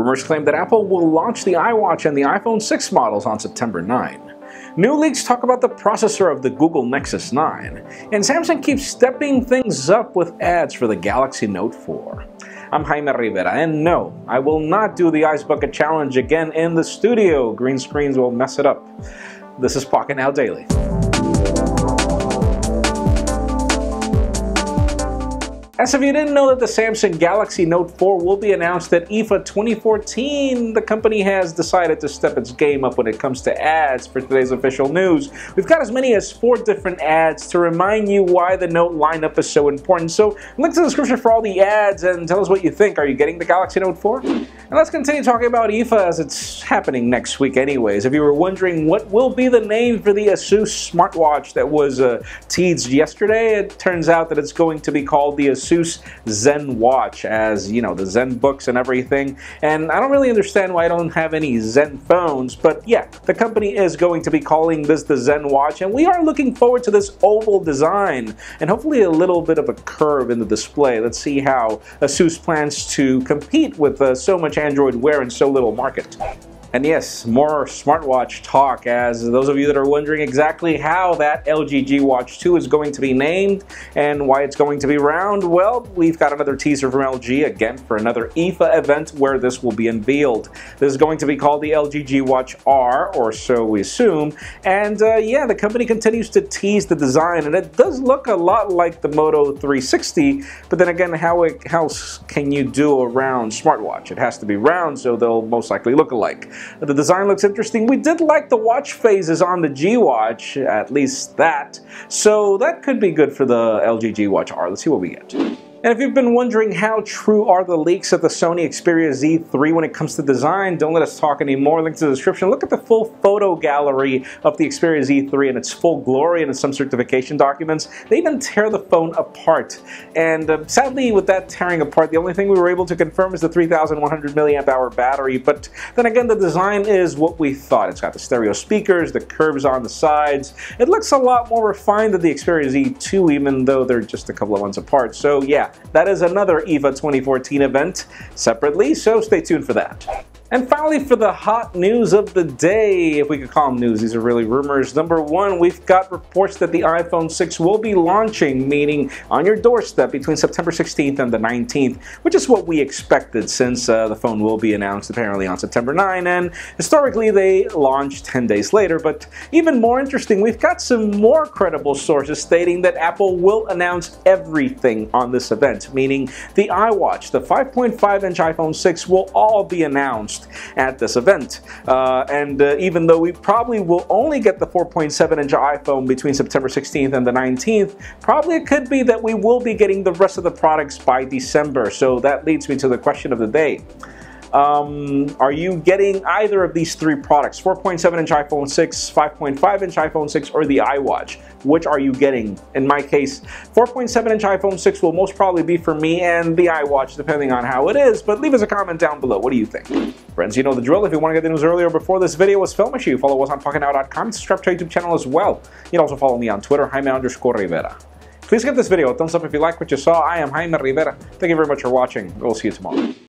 Rumors claim that Apple will launch the iWatch and the iPhone 6 models on September 9. New leaks talk about the processor of the Google Nexus 9, and Samsung keeps stepping things up with ads for the Galaxy Note 4. I'm Jaime Rivera, and no, I will not do the Ice Bucket Challenge again in the studio. Green screens will mess it up. This is Pocket Now Daily. As if you didn't know that the Samsung Galaxy Note 4 will be announced at IFA 2014, the company has decided to step its game up when it comes to ads for today's official news. We've got as many as 4 different ads to remind you why the Note lineup is so important. So link to the description for all the ads and tell us what you think. Are you getting the Galaxy Note 4? And let's continue talking about IFA as it's happening next week anyways. If you were wondering what will be the name for the ASUS smartwatch that was teased yesterday, it turns out that it's going to be called the ASUS Zen Watch, as you know, the Zen books and everything. And I don't really understand why I don't have any Zen phones, but yeah, the company is going to be calling this the Zen Watch, and we are looking forward to this oval design and hopefully a little bit of a curve in the display. Let's see how ASUS plans to compete with so much Android wear and so little market. And yes, more smartwatch talk, as those of you that are wondering exactly how that LG G Watch 2 is going to be named and why it's going to be round, well, we've got another teaser from LG again for another IFA event where this will be unveiled. This is going to be called the LG G Watch R, or so we assume, and yeah, the company continues to tease the design, and it does look a lot like the Moto 360, but then again, how can you do a round smartwatch? It has to be round, so they'll most likely look alike. The design looks interesting. We did like the watch phases on the G Watch, at least that. So that could be good for the LG G Watch R. Let's see what we get. And if you've been wondering how true are the leaks of the Sony Xperia Z3 when it comes to design, don't let us talk anymore. Link to the description. Look at the full photo gallery of the Xperia Z3 in its full glory and in some certification documents. They even tear the phone apart. And sadly, with that tearing apart, the only thing we were able to confirm is the 3,100 milliamp hour battery. But then again, the design is what we thought. It's got the stereo speakers, the curves on the sides. It looks a lot more refined than the Xperia Z2, even though they're just a couple of months apart. So yeah, that is another IFA 2014 event separately, so stay tuned for that. And finally, for the hot news of the day, if we could call them news, these are really rumors. Number one, we've got reports that the iPhone 6 will be launching, meaning on your doorstep between September 16th and the 19th, which is what we expected since the phone will be announced apparently on September 9, and historically they launched 10 days later. But even more interesting, we've got some more credible sources stating that Apple will announce everything on this event, meaning the iWatch, the 5.5-inch iPhone 6 will all be announced at this event. Even though we probably will only get the 4.7-inch iPhone between September 16th and the 19th, probably it could be that we will be getting the rest of the products by December. So that leads me to the question of the day. Are you getting either of these 3 products? 4.7-inch iPhone 6, 5.5-inch iPhone 6, or the iWatch? Which are you getting? In my case, 4.7-inch iPhone 6 will most probably be for me, and the iWatch, depending on how it is. But leave us a comment down below. What do you think? Friends, you know the drill. If you want to get the news earlier before this video was filmed, make sure you follow us on PocketNow.com and subscribe to our YouTube channel as well. You can also follow me on Twitter, Jaime_Rivera. Please give this video a thumbs up if you like what you saw. I am Jaime Rivera. Thank you very much for watching. We'll see you tomorrow.